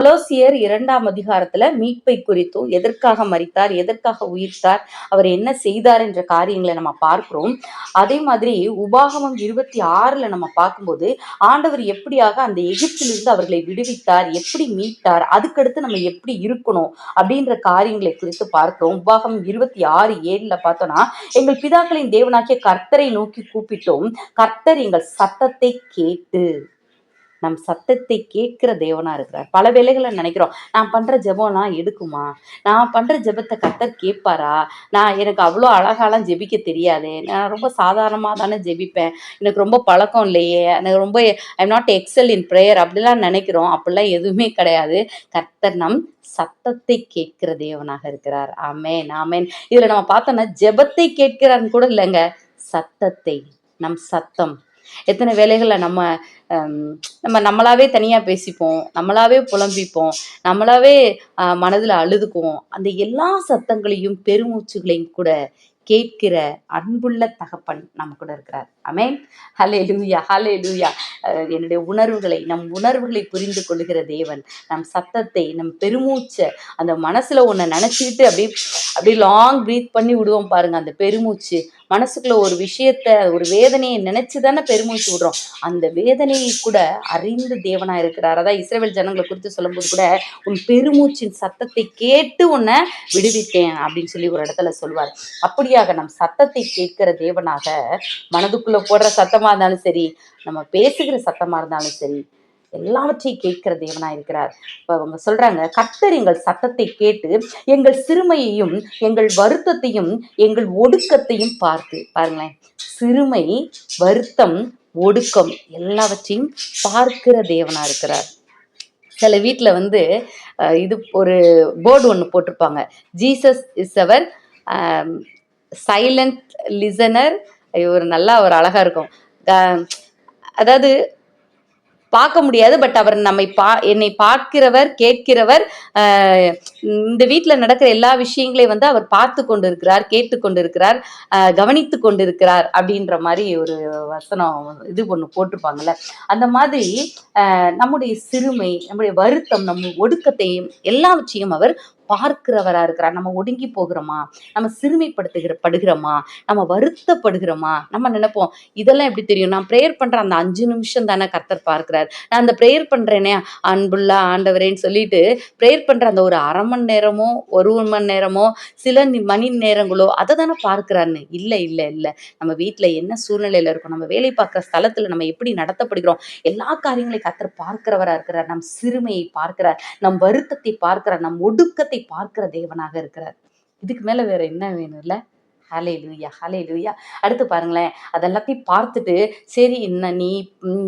கொலோசியர் 2ஆம் அதிகாரத்துல மீட்பை குறித்தும், எதற்காக மரித்தார், எதற்காக உயிர்த்தார், அவர் என்ன செய்தார் என்ற காரியங்களை நம்ம பார்க்கிறோம். அதே மாதிரி உபாகமம் 26ல நம்ம பார்க்கும்போது ஆண்டவர் எப்படியாக அந்த எகிப்திலிருந்து அவர்களை விடுவித்தார், எப்படி மீட்டார், அதுக்கடுத்து நம்ம எப்படி இருக்கணும் அப்படின்ற காரியங்களை குறித்து பார்க்கிறோம். உபாகமம் 26:7 பார்த்தோம்னா, எங்கள் பிதாக்களின் தேவனாகிய கர்த்தரை நோக்கி கூப்பிட்டோம், கர்த்தர் எங்கள் சத்தத்தை கேட்டு. நம் சத்தத்தை கேட்கிற தேவனா இருக்கிறார். பல வேளைகளை நினைக்கிறோம், நான் பண்ற ஜெபம்லாம் எடுக்குமா, நான் பண்ற ஜெபத்தை கர்த்தர் கேட்பாரா, எனக்கு அவ்வளோ அழகாலாம் ஜெபிக்க தெரியாது, நான் ரொம்ப சாதாரணமாக தானே ஜெபிப்பேன், எனக்கு ரொம்ப பழக்கம் இல்லையே, எனக்கு ரொம்ப I'm not XL in prayer அப்படிலாம் நினைக்கிறோம். அப்படிலாம் எதுவுமே கிடையாது. கர்த்தர் நம் சத்தத்தை கேட்கிற தேவனாக இருக்கிறார். ஆமென் ஆமென். இதுல நம்ம பார்த்தோம்னா ஜெபத்தை கேட்கிறான்னு கூட இல்லைங்க, சத்தத்தை, நம் சத்தம். எத்தனை வேளைகள்ல நம்மளாவே தனியா பேசிப்போம், நம்மளாவே புலம்பிப்போம், நம்மளாவே மனதுல அழுதுக்குவோம். அந்த எல்லா சத்தங்களையும் பெருமூச்சுகளையும் கூட கேட்கிற அன்புள்ள தகப்பன் நம்ம கூட இருக்கிறார். ஆமென். ஹல்லேலூயா ஹல்லேலூயா. என்னுடைய உணர்வுகளை, நம் உணர்வுகளை புரிந்து கொள்ளுகிற தேவன், நம் சத்தத்தை, நம் பெருமூச்சை, அந்த மனசுல ஒன்றை நினைச்சுக்கிட்டு அப்படியே லாங் பிரீத் பண்ணி விடுவோம் பாருங்க. அந்த பெருமூச்சு மனசுக்குள்ள ஒரு விஷயத்த, ஒரு வேதனையை நினைச்சுதானே பெருமூச்சு விடுறோம். அந்த வேதனையை கூட அறிந்து தேவனா இருக்கிறார். அதான் இஸ்ரவேல் ஜனங்களை குறித்து சொல்லும்போது கூட, உன் பெருமூச்சின் சத்தத்தை கேட்டு உன்னை விடுவித்தேன் அப்படின்னு சொல்லி ஒரு இடத்துல சொல்வார். அப்படியாக நம் சத்தத்தை கேட்கிற தேவனாக, மனதுக்குள்ள போடுற சத்தமா இருந்தாலும் சரி, நம்ம பேசுகிற சத்தமா இருந்தாலும் சரி, எல்லாவற்றையும் கேட்கிற தேவனா இருக்கிறார். இப்ப அவங்க சொல்றாங்க, கர்த்தர் எங்கள் சத்தத்தை கேட்டு எங்கள் சிறுமையையும் எங்கள் வருத்தத்தையும் எங்கள் ஒடுக்கத்தையும் பார்த்து. பாருங்களேன், சிறுமை, வருத்தம், ஒடுக்கம் எல்லாவற்றையும் பார்க்கிற தேவனா இருக்கிறார். சில வீட்டில் இது ஒரு போர்டு ஒன்று போட்டிருப்பாங்க, Jesus is our silent listener. ஒரு நல்லா ஒரு அழகா இருக்கும். அதாவது பார்க்க முடியாது, பட் அவர் என்னை பார்க்கிறவர், கேட்கிறவர். இந்த வீட்டில் நடக்கிற எல்லா விஷயங்களையும் அவர் பார்த்து கொண்டு இருக்கிறார், கேட்டு கொண்டு இருக்கிறார், கவனித்து கொண்டு இருக்கிறார் அப்படின்ற மாதிரி ஒரு வசனம் இது ஒன்று போட்டிருப்பாங்கல்ல. அந்த மாதிரி நம்முடைய சிறுமை, நம்முடைய வருத்தம், நம்ம ஒடுக்கத்தையும் எல்லாவற்றையும் அவர் பார்க்கிறவரா இருக்கிறார். நம்ம ஒடுங்கி போகிறோமா, நம்ம படுகிறோமா, நம்ம வருத்தப்படுகிறோமா. நம்ம நினைப்போம், இதெல்லாம் எப்படி தெரியும், நான் ப்ரேயர் பண்ற அந்த 5 நிமிஷம் தானே கர்த்தர் பார்க்கிறார், நான் அந்த ப்ரேயர் பண்றேனே அன்புள்ள ஆண்டவரேன்னு சொல்லிட்டு ப்ரேயர் பண்ற அந்த ஒரு அரை மணி நேரமோ 1 மணி நேரமோ சில மணி நேரங்களோ அதை தானே பார்க்கிறாருன்னு. இல்லை இல்லை இல்லை, நம்ம வீட்டில் என்ன சூழ்நிலையில இருக்கோம், நம்ம வேலை பார்க்குற ஸ்தலத்துல நம்ம எப்படி நடத்தப்படுகிறோம், எல்லா காரியங்களையும் கர்த்தர் பார்க்கிறவரா இருக்கிறார். நம் சிறுமையை பார்க்கிறார், நம் வருத்தத்தை பார்க்கிறார், நம் ஒடுக்கத்தை பார்க்கிற தேவனாக இருக்கிறார். இதுக்கு மேல வேற என்ன வேணும் இல்ல? ஹல்லேலூயா ஹல்லேலூயா. அடுத்து பாருங்களேன், அதெல்லாத்தையும் பார்த்துட்டு, சரி நீ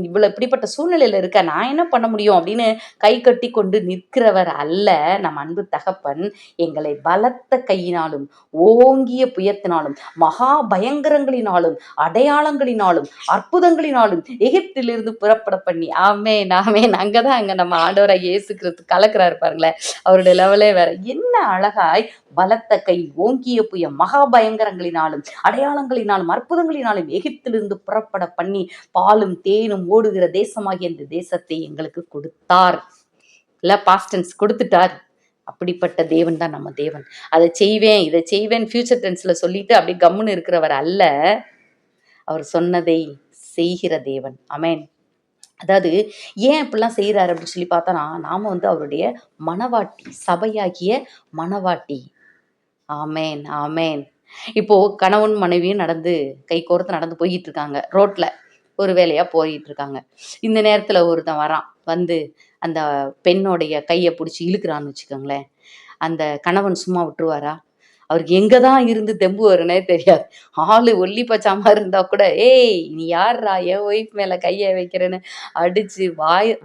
இவ்வளவு இப்படிப்பட்ட சூழ்நிலையில இருக்க, நான் என்ன பண்ண முடியும் அப்படின்னு கை கட்டி கொண்டு நிற்கிறவர் அல்ல நம் அன்பு தகப்பன். எங்களை பலத்த கையினாலும் ஓங்கிய புயத்தினாலும் மகா பயங்கரங்களினாலும் அடையாளங்களினாலும் அற்புதங்களினாலும் எகிப்திலிருந்து புறப்பட பண்ணி. ஆமென் ஆமென். அங்க நம்ம ஆண்டவராய் இயேசு கிறிஸ்து கலக்கிறாரு பாருங்களேன். அவருடைய லெவலே வேற. என்ன அழகாய் பலத்த கை, ஓங்கிய புய, மகா பயங்கரங்களினாலும் அடையாளங்களினாலும் அற்புதங்களினாலும் எகிப்திலிருந்து புறப்பட பண்ணி பாலும் தேனும் ஓடுகிற தேசமாகிய இந்த தேசத்தை எங்களுக்கு கொடுத்தார். இல்ல பாஸ்டன்ஸ் கொடுத்துட்டார். அப்படிப்பட்ட தேவன் தான் நம்ம தேவன். அதை செய்வேன் இதை செய்வேன் ஃபியூச்சர் டென்ஸ்ல சொல்லிட்டு அப்படி கம்முன்னு இருக்கிறவர் அல்ல, அவர் சொன்னதை செய்கிற தேவன். ஆமென். அதாவது ஏன் இப்படிலாம் செய்கிறாரு அப்படின்னு சொல்லி பார்த்தோன்னா, நாம அவருடைய மணவாட்டி, சபையாகிய மணவாட்டி. ஆமேன் ஆமேன். இப்போ கணவன் மனைவியும் கை கோர்த்து நடந்து போயிட்டு இருக்காங்க, ரோட்ல ஒரு வேலையா போயிட்டு இருக்காங்க. இந்த நேரத்துல ஒருத்தன் வரான், அந்த பெண்ணோடைய கையை பிடிச்சி இழுக்கிறான்னு வச்சுக்கோங்களேன். அந்த கணவன் சும்மா விட்டுருவாரா? அவருக்கு எங்கதான் இருந்து தெம்பு வரும்னே தெரியாது. ஆளு ஒல்லி பச்சாம இருந்தா கூட, ஏய் நீ யார்ரா என் ஒய்ஃப் மேல கையை வைக்கிறேன்னு அடிச்சு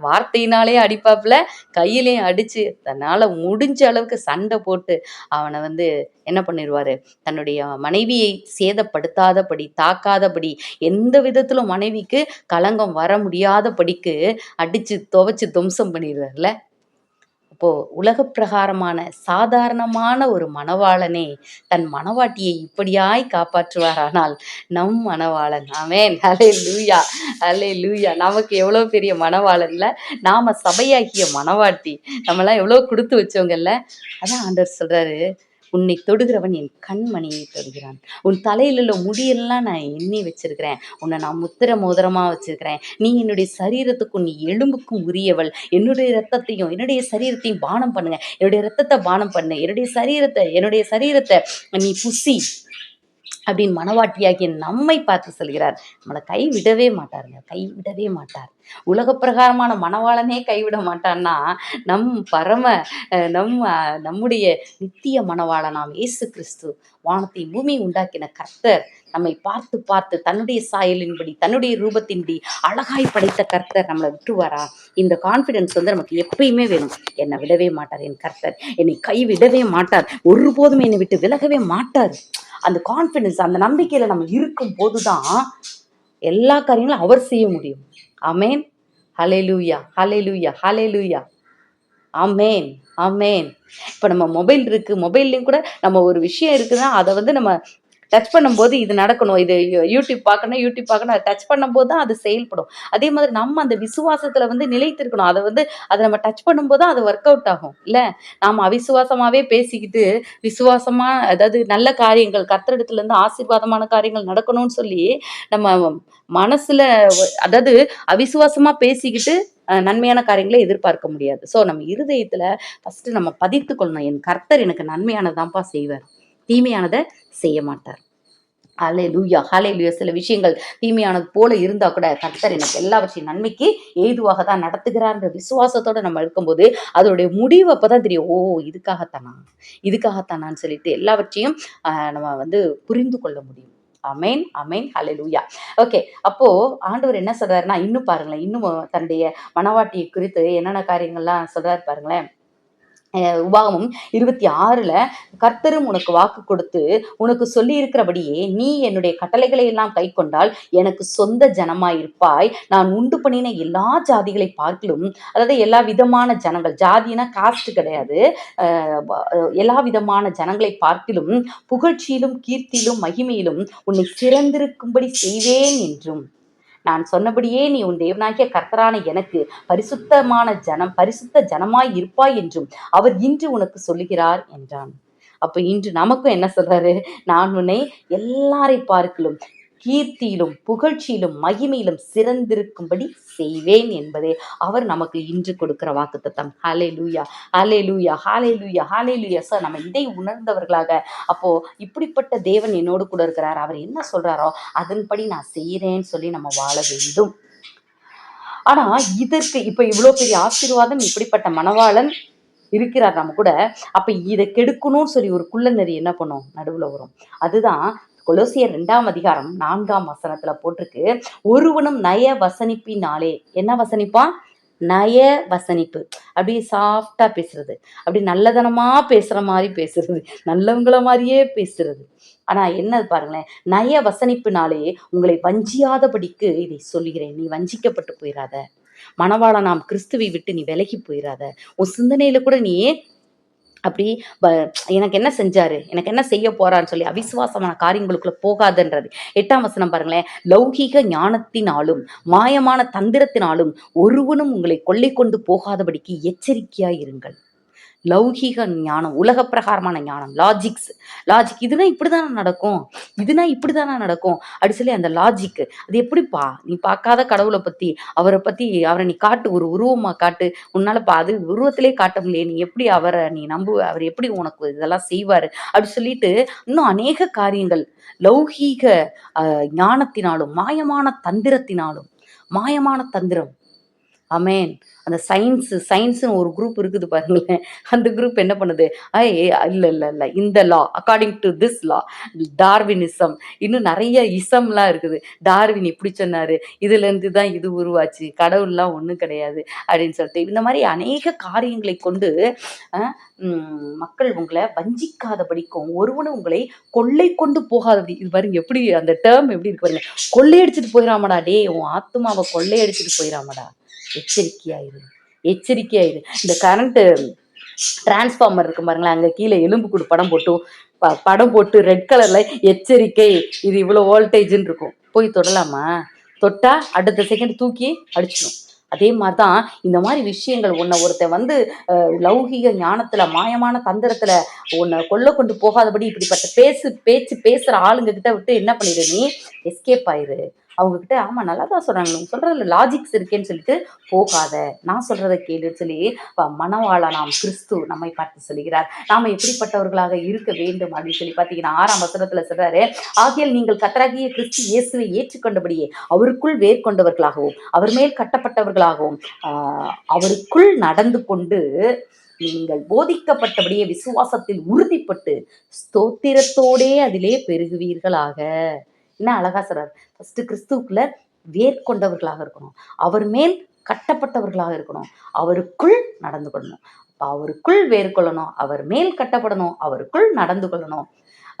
வார்த்தையினாலே அடிப்பாப்புல, கையிலையும் அடிச்சு தன்னால முடிஞ்ச அளவுக்கு சண்டை போட்டு அவனை என்ன பண்ணிடுவாரு, தன்னுடைய மனைவியை சேதப்படுத்தாதபடி, தாக்காதபடி, எந்த விதத்திலும் மனைவிக்கு களங்கம் வர முடியாதபடிக்கு அடிச்சு துவைச்சு துவம்சம் பண்ணிடுவார்ல. அப்போ உலக பிரகாரமான சாதாரணமான ஒரு மணவாளனே தன் மணவாட்டியை இப்படியாய் காப்பாற்றுவாரானால் நம் மணவாளன், ஆமென், ஹல்லேலூயா, ஹல்லேலூயா. நமக்கு எவ்வளோ பெரிய மணவாளன்ல, நாம சபையாகிய மணவாட்டி, நம்மலாம் எவ்வளோ கொடுத்து வச்சவங்கல்ல. அதான் ஆண்டவர் சொல்றாரு, உன்னை தொடுகிறவன் என் கண்மணியை தொடுகிறான், உன் தலையில உள்ள முடியெல்லாம் நான் எண்ணி வச்சிருக்கிறேன், உன்னை நான் முத்திர மோதிரமா வச்சிருக்கிறேன், நீ என்னுடைய சரீரத்துக்கும் நீ எலும்புக்கும் உரியவள், என்னுடைய ரத்தத்தையும் என்னுடைய சரீரத்தையும் பானம் பண்ணுங்க, என்னுடைய ரத்தத்தை பானம் பண்ணு, என்னுடைய சரீரத்தை நீ புசி அப்படின்னு மணவாட்டியாகிய நம்மை பார்த்து சொல்கிறார். நம்மளை கைவிடவே மாட்டாருங்க, கைவிடவே மாட்டார். உலக பிரகாரமான மணவாளனே கைவிட மாட்டான்னா, நம் பரம நம்முடைய நித்திய மணவாளனாம் இயேசு கிறிஸ்து, வானத்தை பூமி உண்டாக்கின கர்த்தர், நம்மை பார்த்து பார்த்து தன்னுடைய சாயலின்படி தன்னுடைய ரூபத்தின்படி அழகாய் படைத்த கர்த்தர் நம்மளை விட்டுவாரா? இந்த கான்ஃபிடென்ஸ் வந்து நமக்கு எப்பயுமே வேணும். என்னை விடவே மாட்டார் என் கர்த்தர், என்னை கைவிடவே மாட்டார், ஒருபோதும் என்னை விட்டு விலகவே மாட்டார். அந்த கான்ஃபிடென்ஸ், அந்த நம்பிக்கையில நம்ம இருக்கும் போதுதான் எல்லா காரியங்களும் அவர் செய்ய முடியும். ஆமென், ஹல்லேலூயா, ஹல்லேலூயா, ஹல்லேலூயா, ஆமென், ஆமென். இப்போ நம்ம மொபைல் இருக்கு, மொபைல்லையும் கூட நம்ம ஒரு விஷயம் இருக்குன்னா அதை வந்து நம்ம டச் பண்ணும்போது இது நடக்கணும், இது யூடியூப் பார்க்கணும், அதை டச் பண்ணும்போது தான் அது செயல்படும். அதே மாதிரி நம்ம அந்த விசுவாசத்துல வந்து நிலைத்திருக்கணும். அதை நம்ம டச் பண்ணும்போது தான் அது ஒர்க் அவுட் ஆகும். இல்லை நாம் அவிசுவாசமாவே பேசிக்கிட்டு விசுவாசமா, அதாவது நல்ல காரியங்கள் கர்த்தரிடத்துல இருந்து ஆசீர்வாதமான காரியங்கள் நடக்கணும்னு சொல்லி நம்ம மனசுல, அதாவது அவிசுவாசமா பேசிக்கிட்டு நன்மையான காரியங்களை எதிர்பார்க்க முடியாது. ஸோ நம்ம இருதயத்துல ஃபர்ஸ்ட் நம்ம பதித்து கொள்ளணும், என் கர்த்தர் எனக்கு நன்மையானதான்ப்பா செய்வார், தீமையானதை செய்ய மாட்டார். ஹல்லேலூயா, ஹல்லேலூயா. சில விஷயங்கள் தீமையானது போல இருந்தா கூட கர்த்தர் எனக்கு எல்லாவற்றையும் நன்மைக்கு ஏதுவாக தான் நடத்துகிறார்ன்ற விசுவாசத்தோட நம்ம இருக்கும்போது அதோடைய முடிவு அப்பதான் தெரியும். ஓ, இதுக்காகத்தானான்னு சொல்லிட்டு எல்லாவற்றையும் நம்ம வந்து புரிந்து கொள்ள முடியும். அமேன், அமேன், ஹல்லேலூயா. ஓகே, அப்போ ஆண்டவர் என்ன சொல்றாருன்னா, இன்னும் பாருங்களேன், இன்னும் தன்னுடைய மணவாட்டியை குறித்து என்னென்ன காரியங்கள்லாம் சொல்றாரு பாருங்களேன். உபாகமம் 26 கர்த்தரும் உனக்கு வாக்கு கொடுத்து உனக்கு சொல்லி இருக்கிறபடியே நீ என்னுடைய கட்டளைகளை எல்லாம் கை கொண்டால் எனக்கு சொந்த ஜனமாயிருப்பாய், நான் உண்டு பண்ணின எல்லா ஜாதிகளை பார்க்கிலும், அதாவது எல்லா விதமான ஜனங்கள், ஜாதினா காஸ்ட் கிடையாது, எல்லா விதமான ஜனங்களை பார்க்கிலும் புகழ்ச்சியிலும் கீர்த்தியிலும் மகிமையிலும் உன்னை சிறந்திருக்கும்படி செய்வேன் என்றும், நான் சொன்னபடியே நீ உன் தேவனாகிய கர்த்தரான எனக்கு பரிசுத்த ஜனமாய் இருப்பாய் என்றும் அவர் இன்று உனக்கு சொல்லுகிறார் என்றான். அப்ப இன்று நமக்கும் என்ன சொல்றாரு? நான் உன்னை எல்லாரை பார்க்கிலும் கீர்த்தியிலும் புகழ்ச்சியிலும் மகிமையிலும் சிறந்திருக்கும்படி செய்வேன் என்பதே அவர் நமக்கு இன்று கொடுக்கிற வாக்குத்தத்தம். ஹல்லேலூயா, ஹல்லேலூயா, ஹல்லேலூயா, ஹல்லேலூயா. சார், நம்ம இதை உணர்ந்தவர்களாக, அப்போ இப்படிப்பட்ட தேவன் என்னோடு கூட இருக்கிறார், அவர் என்ன சொல்றாரோ அதன்படி நான் செய்யறேன்னு சொல்லி நம்ம வாழ வேண்டும். ஆனா இதற்கு இப்ப இவ்வளவு பெரிய ஆசீர்வாதம், இப்படிப்பட்ட மணவாளன் இருக்கிறார் நம்ம கூட. அப்ப இதை கெடுக்கணும்னு சொல்லி ஒரு குள்ளநெறி என்ன பண்ணும், நடுவுல வரும். அதுதான் கொலோசியர் 2:4 போட்டிருக்கு, ஒருவனும் நய வசனிப்பினாலே, என்ன வசனிப்பான்? நய வசனிப்பு, அப்படியே சாஃப்டா பேசுறது, அப்படி நல்லதனமா பேசுற மாதிரி பேசுறது, நல்லவங்கள மாதிரியே பேசுறது. ஆனா என்ன பாருங்களேன், நய வசனிப்பினாலே உங்களை வஞ்சியாதபடிக்கு இதை சொல்லுகிறேன், நீ வஞ்சிக்கப்பட்டு போயிடாத, மணவாள நாம் கிறிஸ்துவை விட்டு நீ விலகி போயிடாத, உன் சிந்தனையில கூட நீ அப்படி எனக்கு என்ன செஞ்சாரு, எனக்கு என்ன செய்ய போறான்னு சொல்லி அவிசுவாசமான காரியங்களுக்குள்ள போகாதுன்றது. 8 பாருங்களேன், லௌகீக ஞானத்தினாலும் மாயமான தந்திரத்தினாலும் ஒருவனும் உங்களை கொள்ளை கொண்டு போகாதபடிக்கு எச்சரிக்கையாய் இருங்கள். லௌகீக ஞானம், உலக பிரகாரமான ஞானம், லாஜிக் இதுனா இப்படிதானே நடக்கும் அப்படி சொல்லி அந்த லாஜிக், அது எப்படிப்பா, நீ பார்க்காத கடவுளை பத்தி அவரை நீ காட்டு, ஒரு உருவமா காட்டு, உன்னால அது உருவத்திலே காட்ட முடியல, நீ எப்படி அவரை நீ நம்புவ, அவர் எப்படி உனக்கு இதெல்லாம் செய்வாரு அப்படி சொல்லிட்டு இன்னும் அநேக காரியங்கள் லௌகீக ஞானத்தினாலும் மாயமான தந்திரம். ஆமேன். அந்த சயின்ஸ்னு ஒரு குரூப் இருக்குது பாருங்களேன், அந்த குரூப் என்ன பண்ணுது, இல்லை இந்த law, according to this law, Darwinism, இன்னும் நிறைய இசம்லாம் இருக்குது. டார்வின் இப்படி சொன்னாரு, இதுலேருந்து தான் இது உருவாச்சு, கடவுள்லாம் ஒன்றும் கிடையாது அப்படின்னு சொல்லிட்டு இந்த மாதிரி அநேக காரியங்களை கொண்டு மக்கள் உங்களை வஞ்சிக்காதபடிக்கும், ஒருவனும் உங்களை கொள்ளை கொண்டு போகாதபடி. இது பாருங்க எப்படி அந்த டேர்ம் எப்படி இருக்கு பாருங்க, கொள்ளையடிச்சிட்டு போயிடாமடா டே, உன் ஆத்துமாவை கொள்ளையடிச்சிட்டு போயிடாமடா, எச்சரிக்கையாயிரு. இந்த கரண்ட் டிரான்ஸ்ஃபார்மர் இருக்கும் பாருங்களேன், அங்க கீழே எலும்பு கூடு படம் போட்டு படம் போட்டு ரெட் கலர்ல எச்சரிக்கை இது இவ்வளோ வோல்டேஜ்ன்னு இருக்கும். போய் தொடலாமா? தொட்டா அடுத்த செகண்ட் தூக்கி அடிச்சிடும். அதே மாதிரிதான் இந்த மாதிரி விஷயங்கள் ஒருத்தன் வந்து லௌகீக ஞானத்துல மாயமான தந்திரத்துல உன்னை கொண்டு போகாதபடி இப்படிப்பட்ட பேச்சு பேசுற ஆளுங்க கிட்ட விட்டு என்ன பண்ணிடு, நீ எஸ்கேப் ஆயிரு. அவங்க கிட்ட ஆமா நல்லா தான் சொல்றாங்க, நீங்க சொல்றதுல லாஜிக்ஸ் இருக்கேன்னு சொல்லிட்டு போகாத, நான் சொல்றதை கேளுன்னு சொல்லி மணவாளா நாம் கிறிஸ்து நம்மை பார்த்து சொல்லுகிறார். நாம எப்படிப்பட்டவர்களாக இருக்க வேண்டும் அப்படின்னு சொல்லி பார்த்தீங்கன்னா 6ஆம் வசனத்துல சொல்றாரு, ஆகையால் நீங்கள் கர்த்தராகிய கிறிஸ்து இயேசுவை ஏற்றுக்கொண்டபடியே அவருக்குள் வேர் கொண்டவர்களாகவும் அவர் மேல் கட்டப்பட்டவர்களாகவும் அவருக்குள் நடந்து கொண்டு நீங்கள் போதிக்கப்பட்டபடியே விசுவாசத்தில் உறுதிப்பட்டு ஸ்தோத்திரத்தோடே அதிலே பெருகுவீர்களாக. என்ன அழகா சொல்றாரு. ஃபர்ஸ்ட் கிறிஸ்துவுக்குள்ள வேர் கொண்டவர்களாக இருக்கணும், அவர் மேல் கட்டப்பட்டவர்களாக இருக்கணும், அவருக்குள் நடந்து கொள்ளணும். அவருக்குள் வேர் கொள்ளணும், அவர் மேல் கட்டப்படணும், அவருக்குள் நடந்து கொள்ளணும்.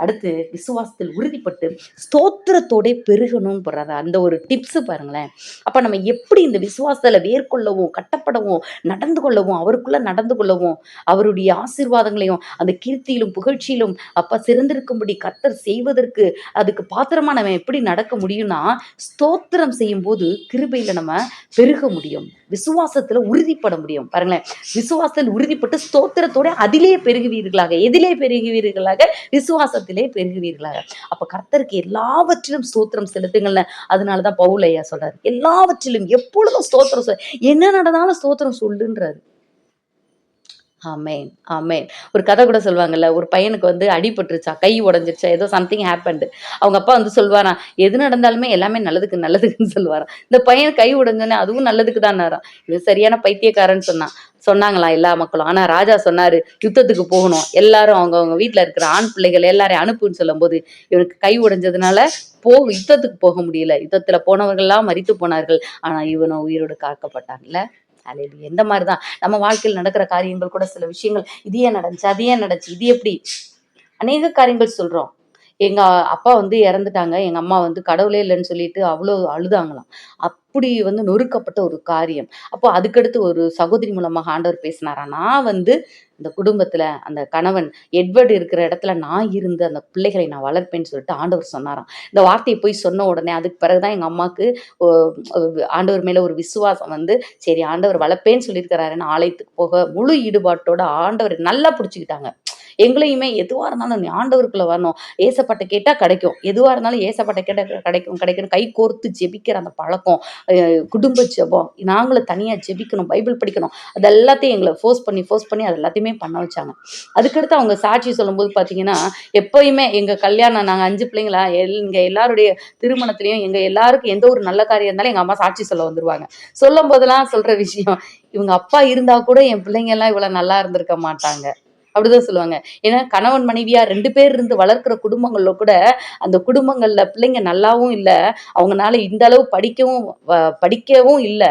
அடுத்து விசுவாசத்தில் உறுதிப்பட்டு ஸ்தோத்திரத்தோட பெருகணும்னு போடுறாரு. அந்த ஒரு டிப்ஸ் பாருங்களேன். அப்ப நம்ம எப்படி இந்த விசுவாசத்துல வேர்கொள்ளவும் கட்டப்படவும் நடந்து கொள்ளவும் அவருக்குள்ள நடந்து கொள்ளவும் அவருடைய ஆசீர்வாதங்களையும் அந்த கீர்த்தியிலும் புகழ்ச்சியிலும் அப்ப சிறந்திருக்கும்படி கர்த்தர் செய்வதற்கு அதுக்கு பாத்திரமா நம்ம எப்படி நடக்க முடியும்னா, ஸ்தோத்திரம் செய்யும் போது கிருபையில நம்ம பெருக முடியும், விசுவாசத்துல உறுதிப்பட முடியும். பாருங்களேன், விசுவாசத்தில் உறுதிப்பட்டு ஸ்தோத்திரத்தோட அதிலே பெருகுவீர்களாக. எதிலே பெருகுவீர்களாக? விசுவாசத்திலே பெருகுவீர்களாக. அப்ப கர்த்தருக்கு எல்லாவற்றிலும் ஸ்தோத்திரம் செலுத்துங்கள்னு அதனாலதான் பவுல் ஐயா சொல்றாரு, எல்லாவற்றிலும் எப்பொழுதும் ஸ்தோத்திரம் என்ன நடந்தாலும் ஸ்தோத்திரம் சொல்லுன்றாரு. ஆமேன் ஆமேன். ஒரு கதை கூட சொல்லுவாங்கல்ல, ஒரு பையனுக்கு வந்து அடிபட்டுருச்சா, கை உடஞ்சிருச்சா, ஏதோ சம்திங் ஹேப்பன்டு. அவங்க அப்பா வந்து சொல்வாராம், எது நடந்தாலுமே எல்லாமே நல்லதுக்கு நல்லதுக்குன்னு சொல்லுவாராம். இந்த பையன் கை உடஞ்சோன்னே அதுவும் நல்லதுக்கு தான்னாராம். இது சரியான பைத்தியக்காரன்னு சொன்னாங்களாம் எல்லா மக்களும். ஆனா ராஜா சொன்னாரு, யுத்தத்துக்கு போகணும், எல்லாரும் அவங்க வீட்டுல இருக்கிற ஆண் பிள்ளைகள் எல்லாரையும் அனுப்புன்னு சொல்லும் போது இவனுக்கு கை உடைஞ்சதுனால யுத்தத்துக்கு போக முடியல. யுத்தத்துல போனவர்கள்லாம் மரித்து போனார்கள், ஆனா இவனும் உயிரோடு காக்கப்பட்டான்ல. அல்லேலூயா. இந்த மாதிரிதான் நம்ம வாழ்க்கையில் நடக்கிற காரியங்கள் கூட சில விஷயங்கள், இது ஏன் நடந்துச்சு, அது ஏன் நடந்துச்சு, இது எப்படி, அநேக காரியங்கள் சொல்றோம். எங்க அப்பா வந்து இறந்துட்டாங்க, எங்க அம்மா வந்து கடவுளே இல்லைன்னு சொல்லிட்டு அவ்வளோ அழுதாங்களாம். அப்படி வந்து நொறுக்கப்பட்ட ஒரு காரியம். அப்போ அதுக்கடுத்து ஒரு சகோதரி மூலமாக ஆண்டவர் பேசினாராம், நான் வந்து இந்த குடும்பத்துல அந்த கணவன் எட்வர்ட் இருக்கிற இடத்துல நான் இருந்து அந்த பிள்ளைகளை நான் வளர்ப்பேன்னு சொல்லிட்டு ஆண்டவர் சொன்னாராம். இந்த வார்த்தையை போய் சொன்ன உடனே அதுக்கு பிறகுதான் எங்க அம்மாவுக்கு ஆண்டவர் மேல ஒரு விசுவாசம் வந்து, சரி ஆண்டவர் வளர்ப்பேன்னு சொல்லியிருக்கிறாருன்னு ஆலயத்துக்கு போக முழு ஈடுபாட்டோட ஆண்டவர் நல்லா பிடிச்சிக்கிட்டாங்க. எங்களையுமே எதுவா இருந்தாலும் நீ ஆண்டவருக்குள்ள வரணும், ஏசப்பட்ட கேட்டா கிடைக்கும், எதுவா இருந்தாலும் ஏசப்பட்ட கேட்டா கிடைக்கும் கை கோர்த்து ஜெபிக்கிற அந்த பழக்கம், குடும்ப ஜெபம், நாங்களும் தனியா ஜெபிக்கணும், பைபிள் படிக்கணும், அது எல்லாத்தையும் எங்களை ஃபோர்ஸ் பண்ணி அது எல்லாத்தையுமே பண்ண வச்சாங்க. அதுக்கடுத்து அவங்க சாட்சி சொல்லும்போது பார்த்தீங்கன்னா, எப்பயுமே எங்க கல்யாணம், நாங்க 5 பிள்ளைங்களா, எங்க எல்லாருடைய திருமணத்திலையும் எங்க எல்லாருக்கும் எந்த ஒரு நல்ல காரியம் இருந்தாலும் எங்க அம்மா சாட்சி சொல்ல வந்துருவாங்க. சொல்லும் போதெல்லாம் சொல்ற விஷயம், இவங்க அப்பா இருந்தா கூட என் பிள்ளைங்க எல்லாம் இவ்வளவு நல்லா இருந்திருக்க மாட்டாங்க அப்படிதான் சொல்லுவாங்க. ஏன்னா கணவன் மனைவியா 2 பேர் இருந்து வளர்க்கிற குடும்பங்கள்ல கூட அந்த குடும்பங்கள்ல பிள்ளைங்க நல்லாவும் இல்ல, அவங்கனால இந்த அளவு படிக்கவும் இல்ல,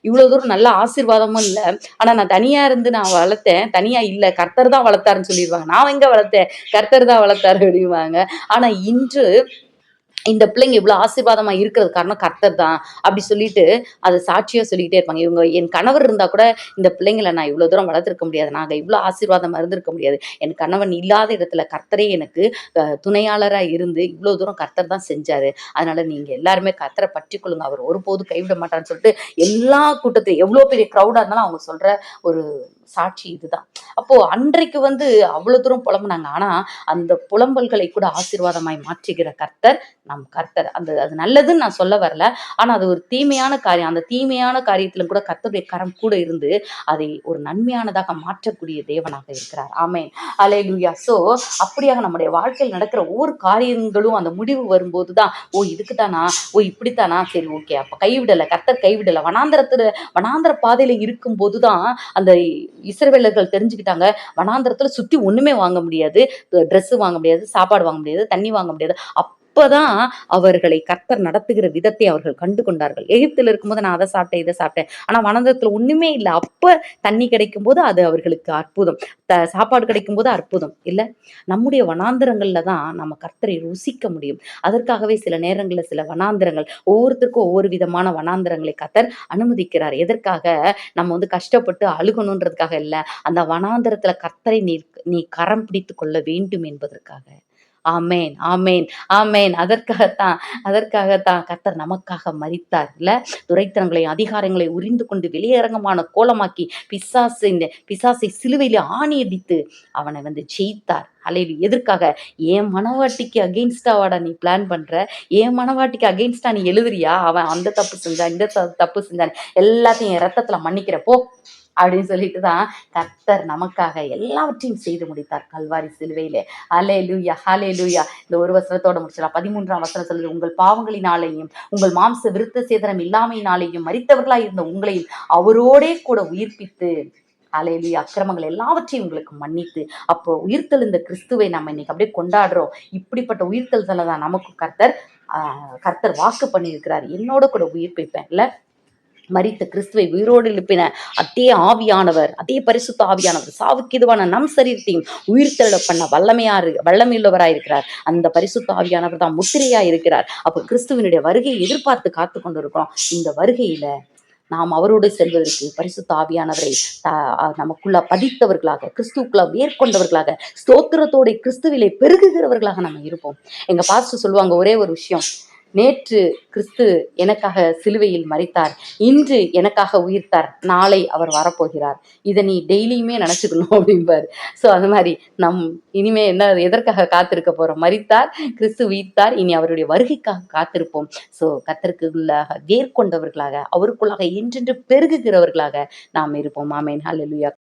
இவ்வளவு தூரம் நல்ல ஆசீர்வாதமும் இல்ல. ஆனா நான் தனியா இருந்து நான் வளர்த்தேன், தனியா இல்ல, கர்த்தர் தான் வளர்த்தாருன்னு சொல்லிடுவாங்க. நான் எங்க வளர்த்தேன், கர்த்தர் தான் வளர்த்தாரு அப்படிவாங்க. ஆனா இன்று இந்த பிள்ளைங்க இவ்வளவு ஆசீர்வாதமா இருக்கிறது காரணம் கர்த்தர் தான் அப்படி சொல்லிட்டு அதை சாட்சியா சொல்லிக்கிட்டே இருப்பாங்க. இவங்க என் கணவர் இருந்தா கூட இந்த பிள்ளைங்களை நான் இவ்வளவு தூரம் வளர்த்திருக்க முடியாது, நாங்க இவ்வளவு ஆசீர்வாதமா இருந்திருக்க முடியாது, என் கணவன் இல்லாத இடத்துல கர்த்தரே எனக்கு துணையாளரா இருந்து இவ்வளவு தூரம் கர்த்தர் தான் செஞ்சாரு, அதனால நீங்க எல்லாருமே கர்த்தரை பற்றி கொள்ளுங்க, அவர் ஒருபோது கைவிட மாட்டான்னு சொல்லிட்டு எல்லா கூட்டத்தையும் எவ்வளவு பெரிய க்ரௌடா இருந்தாலும் அவங்க சொல்ற ஒரு சாட்சி இதுதான். அப்போ அன்றைக்கு வந்து அவ்வளவு தூரம் புலம்புனாங்க, ஆனா அந்த புலம்பல்களை கூட ஆசீர்வாதமாய் மாற்றுகிற கர்த்தர் நம் கர்த்தர். அது நல்லதுன்னு நான் சொல்ல வரல, ஆனா அது ஒரு தீமையான காரியம், அந்த தீமையான காரியத்திலும் கூட கர்த்தருடைய கரம் கூட இருந்து அதை ஒரு நன்மையானதாக மாற்றக்கூடிய தேவனாக இருக்கிறார். ஆமென், அல்லேலூயா. சோ அப்படியாக நம்முடைய வாழ்க்கையில் நடக்கிற ஒவ்வொரு காரியங்களும் அந்த முடிவு வரும்போதுதான், ஓ இதுக்குதானா, ஓ இப்படித்தானா, சரி ஓகே, அப்ப கைவிடல, கர்த்தர் கைவிடல. வனாந்தர பாதையில இருக்கும் போதுதான் அந்த இஸ்ரவேலர்கள் தெரிஞ்சுக்கிட்டாங்க, வனாந்தரத்துல சுத்தி ஒண்ணுமே வாங்க முடியாது, ட்ரெஸ் வாங்க முடியாது, சாப்பாடு வாங்க முடியாது, தண்ணி வாங்க முடியாது, அப்பதான் அவர்களை கர்த்தர் நடத்துகிற விதத்தை அவர்கள் கண்டு கொண்டார்கள். எகிப்தில் இருக்கும்போது நான் அதை சாப்பிட்டேன், இதை சாப்பிட்டேன். ஆனா வனாந்தரத்துல ஒண்ணுமே இல்ல. அப்ப தண்ணி கிடைக்கும் போது அது அவர்களுக்கு அற்புதம். சாப்பாடு கிடைக்கும் போது அற்புதம் இல்ல. நம்முடைய வனாந்தரங்கள்ல தான் நம்ம கர்த்தரை ருசிக்க முடியும். அதற்காகவே சில நேரங்கள்ல சில வனாந்தரங்கள் ஒவ்வொருத்தருக்கும் ஒவ்வொரு விதமான வனாந்தரங்களை கர்த்தர் அனுமதிக்கிறார். எதற்காக? நம்ம கஷ்டப்பட்டு அழுகணுன்றதுக்காக இல்ல. அந்த வனாந்தரத்துல கர்த்தரை நீ கரம் பிடித்துக் கொள்ள வேண்டும் என்பதற்காக. ஆமென், ஆமென், ஆமென். அதற்காகத்தான் கர்த்தர் நமக்காக மரித்தார் இல்ல. துரைத்தனங்களையும் அதிகாரங்களையும் உரிந்து கொண்டு வெளியரங்கமான கோலமாக்கி பிசாசை சிலுவையில ஆணியடித்து அவனை ஜெயித்தார். அல்லேலூயா. எதற்காக? என் மனவாட்டிக்கு அகெயின்ஸ்டாவாடா நீ பிளான் பண்ற? என் மனவாட்டிக்கு அகெயின்ஸ்டா நீ எழுதுறியா? அவன் அந்த தப்பு செஞ்சான், இந்த தப்பு செஞ்சான், எல்லாத்தையும் என் ரத்தத்துல மன்னிக்கிற போ அப்படின்னு சொல்லிட்டு தான் கர்த்தர் நமக்காக எல்லாவற்றையும் செய்து முடித்தார் கல்வாரி சிலுவையிலே. ஹல்லேலூயா, ஹல்லேலூயா. இந்த ஒரு வசனத்தோட முடிச்சிடலாம். 13ஆம் வசனம் சொல்லுது, உங்கள் பாவங்களினாலேயும் உங்கள் மாம்ச விருத்த சேதனம் இல்லாமையினாலேயும் மரித்தவர்களாய் இருந்த உங்களையும் அவரோடே கூட உயிர்ப்பித்து, ஹல்லேலூயா, அக்கிரமங்கள் எல்லாவற்றையும் உங்களுக்கு மன்னித்து. அப்போ உயிர்த்தெழுந்த கிறிஸ்துவை நம்ம இன்னைக்கு அப்படியே கொண்டாடுறோம். இப்படிப்பட்ட உயிர்த்தெழுதலை தான் நமக்கு கர்த்தர் வாக்கு பண்ணியிருக்கிறார். என்னோட கூட உயிர்ப்பிப்பேன் இல்ல. மரித்த கிறிஸ்துவை உயிரோடு எழுப்பின அதே ஆவியானவர், அதே பரிசுத்த ஆவியானவர் சாவுக்கு இதுவான நம் சரீரத்தையும் உயிர்த்தெழ பண்ண வல்லமையுள்ளவராயிருக்கிறார். அந்த பரிசுத்த ஆவியானவர் தான் முத்திரையா இருக்கிறார். அப்ப கிறிஸ்துவனுடைய வருகையை எதிர்பார்த்து காத்து கொண்டு இருக்கிறோம். இந்த வருகையில நாம் அவரோடு செல்வதற்கு பரிசுத்த ஆவியானவரை நமக்குள்ள பதித்தவர்களாக, கிறிஸ்துவுக்குள்ள வேர்கொண்டவர்களாக, ஸ்தோத்திரத்தோட கிறிஸ்துவிலே பெருகுகிறவர்களாக நம்ம இருப்போம். எங்க பாஸ்டர் சொல்லுவாங்க ஒரே ஒரு விஷயம், நேற்று கிறிஸ்து எனக்காக சிலுவையில் மரித்தார், இன்று எனக்காக உயிர்த்தார், நாளை அவர் வரப்போகிறார். இதை நீ டெய்லியுமே நினைச்சுக்கணும் அப்படிம்பாரு. ஸோ அது மாதிரி இனிமே என்ன எதற்காக காத்திருக்க போறோம்? மரித்தார், கிறிஸ்து உயிர்த்தார், இனி அவருடைய வருகைக்காக காத்திருப்போம். ஸோ கர்த்தருக்குள்ளாக வேர்கொண்டவர்களாக, அவருக்குள்ளாக என்றென்று பெருகுகிறவர்களாக நாம் இருப்போம். ஆமென். ஹல்லேலூயா.